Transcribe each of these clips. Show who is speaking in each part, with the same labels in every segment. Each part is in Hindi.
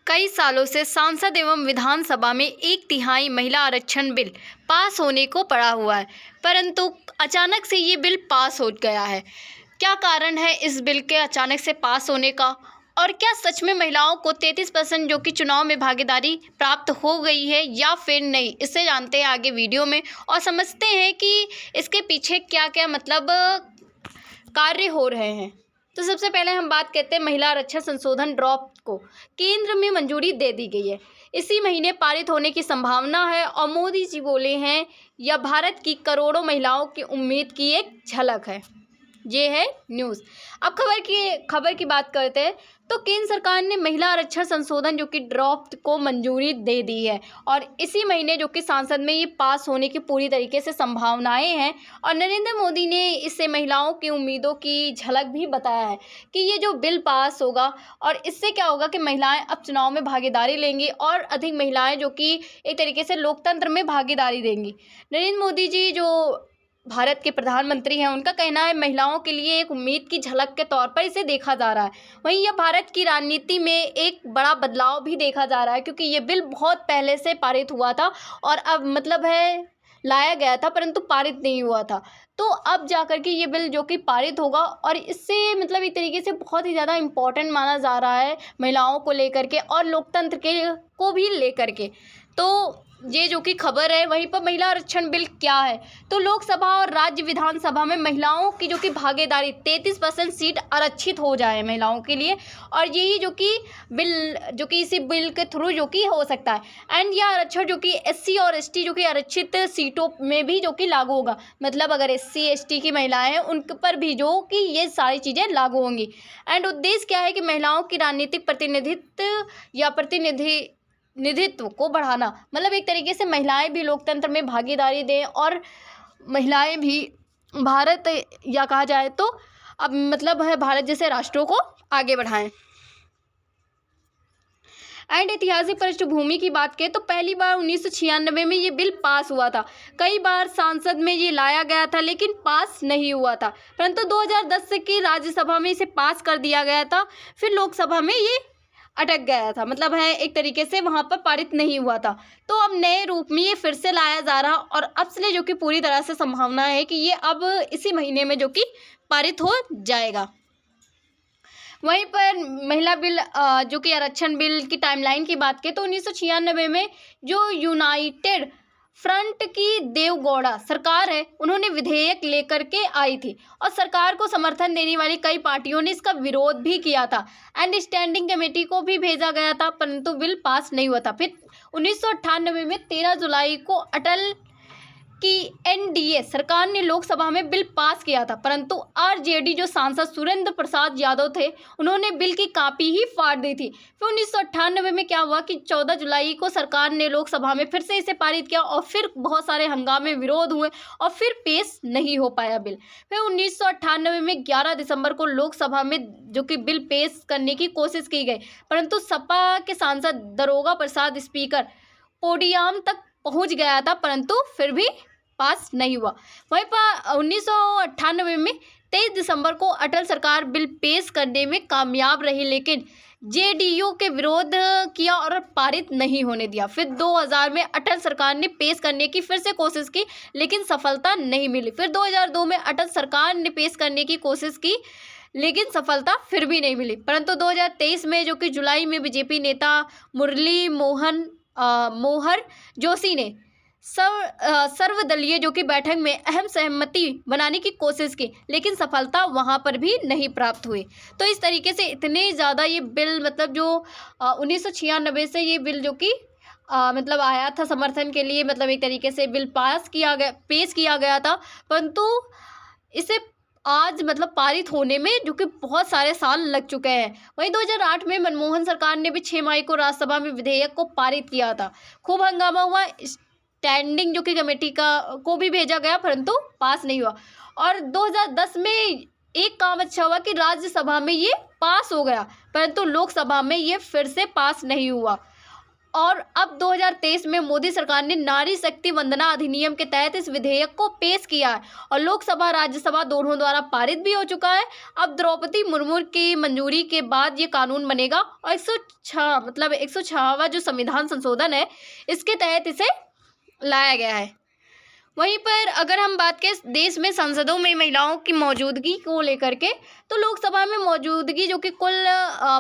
Speaker 1: कई सालों से सांसद एवं विधानसभा में 1/3 महिला आरक्षण बिल पास होने को पड़ा हुआ है, परंतु अचानक से ये बिल पास हो गया है। क्या कारण है इस बिल के अचानक से पास होने का? और क्या सच में महिलाओं को 33% जो कि चुनाव में भागीदारी प्राप्त हो गई है या फिर नहीं? इससे जानते हैं आगे वीडियो में और समझते हैं कि इसके पीछे क्या क्या कार्य हो रहे हैं। तो सबसे पहले हम बात करते हैं महिला आरक्षण संशोधन ड्रॉप को केंद्र में मंजूरी दे दी गई है। इसी महीने पारित होने की संभावना है और मोदी जी बोले हैं यह भारत की करोड़ों महिलाओं की उम्मीद की एक झलक है। ये है न्यूज़। अब खबर की बात करते हैं तो केंद्र सरकार ने महिला आरक्षण संशोधन जो कि ड्रॉफ्ट को मंजूरी दे दी है और इसी महीने जो कि संसद में ये पास होने की पूरी तरीके से संभावनाएं हैं और नरेंद्र मोदी ने इससे महिलाओं की उम्मीदों की झलक भी बताया है कि ये जो बिल पास होगा और इससे क्या होगा कि महिलाएं अब चुनाव में भागीदारी लेंगी और अधिक महिलाएं जो कि एक तरीके से लोकतंत्र में भागीदारी देंगी। नरेंद्र मोदी जी जो भारत के प्रधानमंत्री हैं, उनका कहना है महिलाओं के लिए एक उम्मीद की झलक के तौर पर इसे देखा जा रहा है। वहीं यह भारत की राजनीति में एक बड़ा बदलाव भी देखा जा रहा है क्योंकि ये बिल बहुत पहले से पारित हुआ था और अब लाया गया था परंतु पारित नहीं हुआ था। तो अब जाकर के ये बिल जो कि पारित होगा और इससे एक तरीके से बहुत ही ज़्यादा इम्पोर्टेंट माना जा रहा है महिलाओं को लेकर के और लोकतंत्र को भी लेकर के। तो ये जो कि खबर है वहीं पर महिला आरक्षण बिल क्या है तो लोकसभा और राज्य विधानसभा में महिलाओं की जो कि भागीदारी 33% सीट आरक्षित हो जाए महिलाओं के लिए और यही जो कि इसी बिल के थ्रू जो कि हो सकता है। एंड यह आरक्षण जो कि SC और ST जो कि आरक्षित सीटों में भी जो कि लागू होगा, मतलब अगर SC ST की महिलाएं हैं उन पर भी जो कि ये सारी चीज़ें लागू होंगी। एंड उद्देश्य क्या है कि महिलाओं की राजनीतिक प्रतिनिधित्व को बढ़ाना, एक तरीके से महिलाएं भी लोकतंत्र में भागीदारी दें और महिलाएं भी भारत या कहा जाए तो अब भारत जैसे राष्ट्रों को आगे बढ़ाएं। एंड ऐतिहासिक पृष्ठभूमि की बात करें तो पहली बार 1996 में ये बिल पास हुआ था। कई बार संसद में ये लाया गया था लेकिन पास नहीं हुआ था, परंतु 2010 की राज्यसभा में इसे पास कर दिया गया था। फिर लोकसभा में ये अटक गया था, एक तरीके से वहाँ पर पारित नहीं हुआ था। तो अब नए रूप में ये फिर से लाया जा रहा और अब से जो कि पूरी तरह से संभावना है कि ये अब इसी महीने में जो कि पारित हो जाएगा। वहीं पर महिला बिल जो कि आरक्षण बिल की टाइमलाइन की बात करें तो 1996 में जो यूनाइटेड फ्रंट की देवगौड़ा सरकार है उन्होंने विधेयक लेकर के आई थी और सरकार को समर्थन देने वाली कई पार्टियों ने इसका विरोध भी किया था एंड स्टैंडिंग कमेटी को भी भेजा गया था परंतु बिल पास नहीं हुआ था। फिर 1998 में 13 जुलाई को अटल की NDA सरकार ने लोकसभा में बिल पास किया था परंतु RJD जो सांसद सुरेंद्र प्रसाद यादव थे उन्होंने बिल की कॉपी ही फाड़ दी थी। फिर 1998 में क्या हुआ कि 14 जुलाई को सरकार ने लोकसभा में फिर से इसे पारित किया और फिर बहुत सारे हंगामे विरोध हुए और फिर पेश नहीं हो पाया बिल। फिर 1998 में 11 दिसंबर को लोकसभा में जो कि बिल पेश करने की कोशिश की गई परंतु सपा के सांसद दारोगा प्रसाद स्पीकर पोडियम तक पहुंच गया था परंतु फिर भी पास नहीं हुआ। वहीं पर 1998 में 23 दिसंबर को अटल सरकार बिल पेश करने में कामयाब रही लेकिन JDU के विरोध किया और पारित नहीं होने दिया। फिर 2000 में अटल सरकार ने पेश करने की फिर से कोशिश की लेकिन सफलता नहीं मिली। फिर 2002 में अटल सरकार ने पेश करने की कोशिश की लेकिन सफलता फिर भी नहीं मिली, परंतु 2023 में जो कि जुलाई में BJP नेता मुरली मोहर जोशी ने सर्वदलीय जो कि बैठक में अहम सहमति बनाने की कोशिश की लेकिन सफलता वहां पर भी नहीं प्राप्त हुई। तो इस तरीके से इतने ज़्यादा ये बिल जो 1996 से ये बिल जो कि आया था समर्थन के लिए, एक तरीके से बिल पेश किया गया था परंतु इसे आज पारित होने में जो कि बहुत सारे साल लग चुके हैं। वहीं 2008 में मनमोहन सरकार ने भी 6 मई को राज्यसभा में विधेयक को पारित किया था। खूब हंगामा हुआ, स्टैंडिंग जो कि कमेटी को भी भेजा गया परंतु पास नहीं हुआ और 2010 में एक काम अच्छा हुआ कि राज्यसभा में ये पास हो गया परंतु लोकसभा में ये फिर से पास नहीं हुआ और अब 2023 में मोदी सरकार ने नारी शक्ति वंदना अधिनियम के तहत इस विधेयक को पेश किया है और लोकसभा राज्यसभा दोनों द्वारा पारित भी हो चुका है। अब द्रौपदी मुर्मू की मंजूरी के बाद ये कानून बनेगा और 106वां जो संविधान संशोधन है इसके तहत इसे लाया गया है। वहीं पर अगर हम बात करें देश में संसदों में महिलाओं की मौजूदगी को लेकर के, तो लोकसभा में मौजूदगी जो कि कुल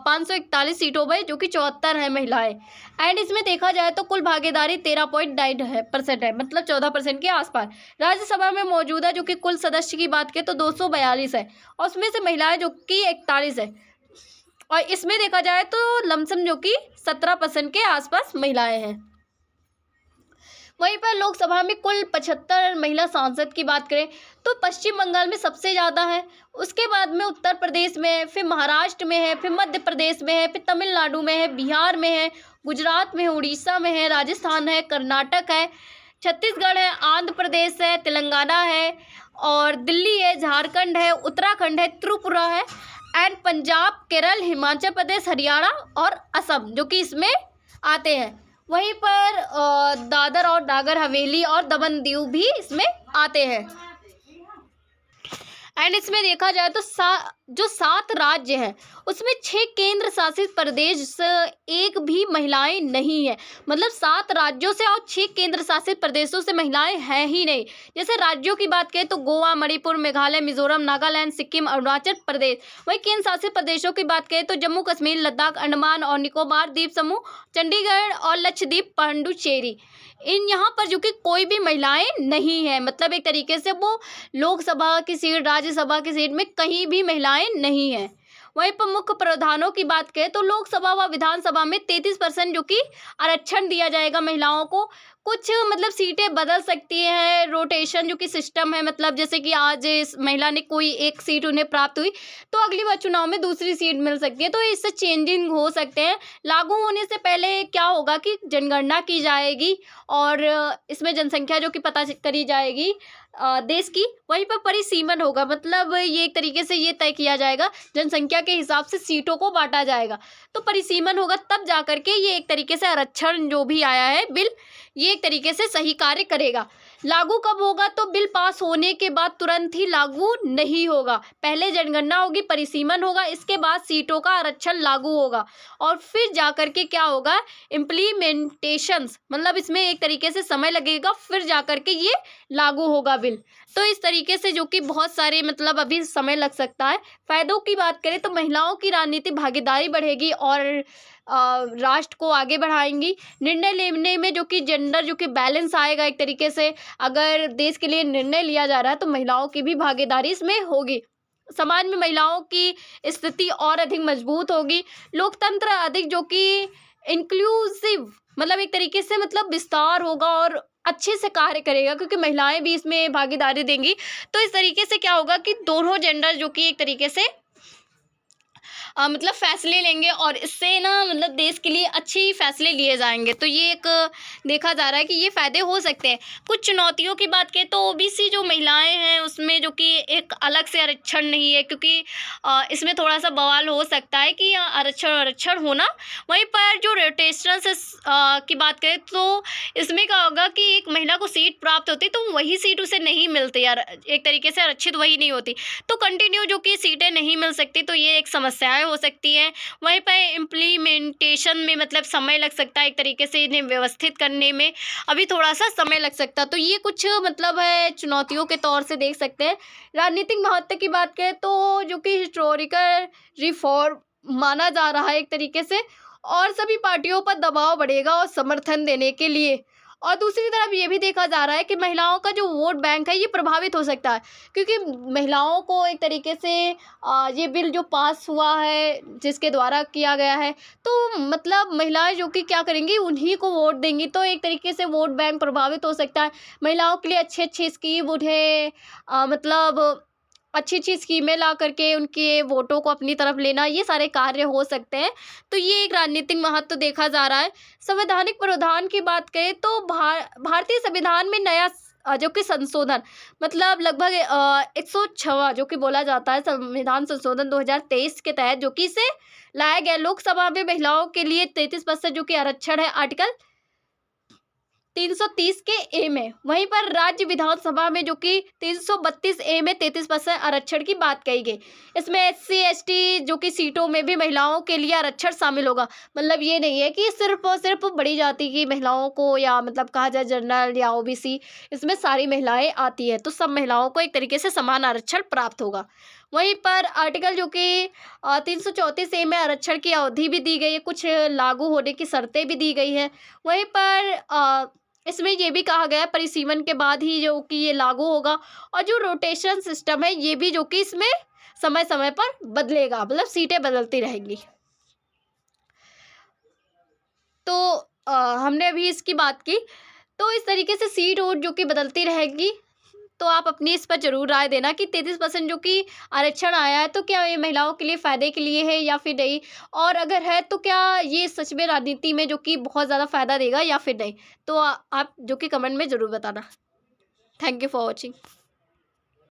Speaker 1: 541 सीटों पर जो कि 74 है महिलाएं, एंड इसमें देखा जाए तो कुल भागीदारी 13.9% है, मतलब 14% के आसपास। राज्यसभा में मौजूदा जो कि कुल सदस्य की बात करें तो 242 है और उसमें से महिलाएं जो कि 41 है और इसमें देखा जाए तो लमसम जो कि 17% के आसपास महिलाएं हैं। वहीं पर लोकसभा में कुल 75 महिला सांसद की बात करें तो पश्चिम बंगाल में सबसे ज़्यादा है, उसके बाद में उत्तर प्रदेश में है, फिर महाराष्ट्र में है, फिर मध्य प्रदेश में है, फिर तमिलनाडु में है, बिहार में है, गुजरात में है, उड़ीसा में है, राजस्थान है, कर्नाटक है, छत्तीसगढ़ है, आंध्र प्रदेश है, तेलंगाना है और दिल्ली है, झारखंड है, उत्तराखंड है, त्रिपुरा है एंड पंजाब, केरल, हिमाचल प्रदेश, हरियाणा और असम जो कि इसमें आते हैं। वहीं पर दादर और नागर हवेली और दमन दीव भी इसमें आते हैं। एंड इसमें देखा जाए तो जो 7 राज्य हैं उसमें 6 केंद्र शासित प्रदेश एक भी महिलाएं नहीं है, मतलब 7 राज्यों से और 6 केंद्र शासित प्रदेशों से महिलाएं हैं ही नहीं। जैसे राज्यों की बात करें तो गोवा, मणिपुर, मेघालय, मिजोरम, नागालैंड, सिक्किम, अरुणाचल प्रदेश। वहीं केंद्र शासित प्रदेशों की बात करें तो जम्मू कश्मीर, लद्दाख, अंडमान और निकोबार द्वीप समूह, चंडीगढ़ और लक्षद्वीप, पांडुचेरी, यहाँ पर जो कि कोई भी महिलाएं नहीं है, मतलब एक तरीके से वो लोकसभा की सीट, राज्यसभा की सीट में कहीं भी महिलाएं नहीं हैं। वहीं पर मुख्य प्रावधानों की बात करें तो लोकसभा व विधानसभा में 33% जो कि आरक्षण दिया जाएगा महिलाओं को। कुछ मतलब सीटें बदल सकती हैं, रोटेशन जो कि सिस्टम है, मतलब जैसे कि आज इस महिला ने कोई एक सीट उन्हें प्राप्त हुई तो अगली बार चुनाव में दूसरी सीट मिल सकती है, तो इससे चेंजिंग हो सकते हैं। लागू होने से पहले क्या होगा कि जनगणना की जाएगी और इसमें जनसंख्या जो कि पता करी जाएगी देश की। वहीं पर परिसीमन होगा, मतलब ये एक तरीके से ये तय किया जाएगा, जनसंख्या के हिसाब से सीटों को बांटा जाएगा, तो परिसीमन होगा तब जा करके ये एक तरीके से आरक्षण जो भी आया है बिल, ये एक तरीके से सही कार्य करेगा। लागू कब होगा तो बिल पास होने के बाद तुरंत ही लागू नहीं होगा, पहले जनगणना होगी, परिसीमन होगा, इसके बाद सीटों का आरक्षण लागू होगा और फिर जा करके क्या होगा, इम्प्लीमेंटेशंस, मतलब इसमें एक तरीके से समय लगेगा, फिर जा करके ये लागू होगा बिल। तो इस तरीके से जो कि बहुत सारे मतलब अभी समय लग सकता है। फायदों की बात करें तो महिलाओं की राजनीतिक भागीदारी बढ़ेगी और राष्ट्र को आगे बढ़ाएंगी। निर्णय लेने में जो कि जेंडर जो कि बैलेंस आएगा, एक तरीके से अगर देश के लिए निर्णय लिया जा रहा है तो महिलाओं की भी भागीदारी इसमें होगी। समाज में महिलाओं की स्थिति और अधिक मजबूत होगी। लोकतंत्र अधिक जो कि इंक्लूसिव, मतलब एक तरीके से मतलब विस्तार होगा और अच्छे से कार्य करेगा क्योंकि महिलाएं भी इसमें भागीदारी देंगी। तो इस तरीके से क्या होगा कि दोनों जेंडर जो कि एक तरीके से मतलब फैसले लेंगे और इससे ना मतलब देश के लिए अच्छे फैसले लिए जाएंगे। तो ये एक देखा जा रहा है कि ये फ़ायदे हो सकते हैं। कुछ चुनौतियों की बात करें तो ओबीसी जो महिलाएं हैं उसमें जो कि एक अलग से आरक्षण नहीं है, क्योंकि इसमें थोड़ा सा बवाल हो सकता है कि आरक्षण होना। वहीं पर जो रोटेशनल से की बात करें तो इसमें क्या होगा कि एक महिला को सीट प्राप्त होती तो वही सीट उसे नहीं मिलती यार, एक तरीके से आरक्षित वही नहीं होती, तो कंटिन्यू जो कि सीटें नहीं मिल सकती, तो ये एक समस्याएं हो सकती है। वहीं पर इम्प्लीमेंटेशन में मतलब समय लग सकता है, एक तरीके से इन्हें व्यवस्थित करने में अभी थोड़ा सा समय लग सकता है। तो ये कुछ मतलब है चुनौतियों के तौर से देख सकते हैं। राजनीतिक महत्व की बात करें तो जो कि हिस्टोरिकल रिफॉर्म माना जा रहा है एक तरीके से, और सभी पार्टियों पर दबाव बढ़ेगा और समर्थन देने के लिए। और दूसरी तरफ ये भी देखा जा रहा है कि महिलाओं का जो वोट बैंक है ये प्रभावित हो सकता है, क्योंकि महिलाओं को एक तरीके से ये बिल जो पास हुआ है जिसके द्वारा किया गया है, तो मतलब महिलाएं जो कि क्या करेंगी उन्हीं को वोट देंगी, तो एक तरीके से वोट बैंक प्रभावित हो सकता है। महिलाओं के लिए अच्छे अच्छे स्कीम उन्हें मतलब अच्छी अच्छी स्कीमें ला करके उनके वोटों को अपनी तरफ लेना, ये सारे कार्य हो सकते हैं। तो ये एक राजनीतिक महत्व देखा जा रहा है। संवैधानिक प्रावधान की बात करें तो भारतीय संविधान में नया जो कि संशोधन मतलब लगभग 106वां जो कि बोला जाता है संविधान संशोधन 2023 के तहत जो कि इसे लाया गया। लोकसभा में महिलाओं के लिए 33% जो कि आरक्षण है आर्टिकल 330 के ए में। वहीं पर राज्य विधानसभा में जो कि 332 ए में 33% आरक्षण की बात कही गई। इसमें SC ST जो कि सीटों में भी महिलाओं के लिए आरक्षण शामिल होगा। मतलब ये नहीं है कि सिर्फ और सिर्फ बड़ी जाति की महिलाओं को या मतलब कहा जाए जनरल या OBC, इसमें सारी महिलाएं आती है तो सब महिलाओं को एक तरीके से समान आरक्षण प्राप्त होगा। वहीं पर आर्टिकल जो कि 334 ए में आरक्षण की अवधि भी दी गई है, कुछ लागू होने की शर्तें भी दी गई है। वहीं पर इसमें ये भी कहा गया है परिसीमन के बाद ही जो कि ये लागू होगा और जो रोटेशन सिस्टम है ये भी जो कि इसमें समय समय पर बदलेगा, मतलब सीटें बदलती रहेंगी। तो हमने अभी इसकी बात की, तो इस तरीके से सीट और जो कि बदलती रहेगी। तो आप अपनी इस पर ज़रूर राय देना कि 33% जो कि आरक्षण आया है तो क्या ये महिलाओं के लिए फ़ायदे के लिए है या फिर नहीं, और अगर है तो क्या ये सच में राजनीति में जो कि बहुत ज़्यादा फ़ायदा देगा या फिर नहीं। तो आप जो कि कमेंट में ज़रूर बताना। Thank you for watching.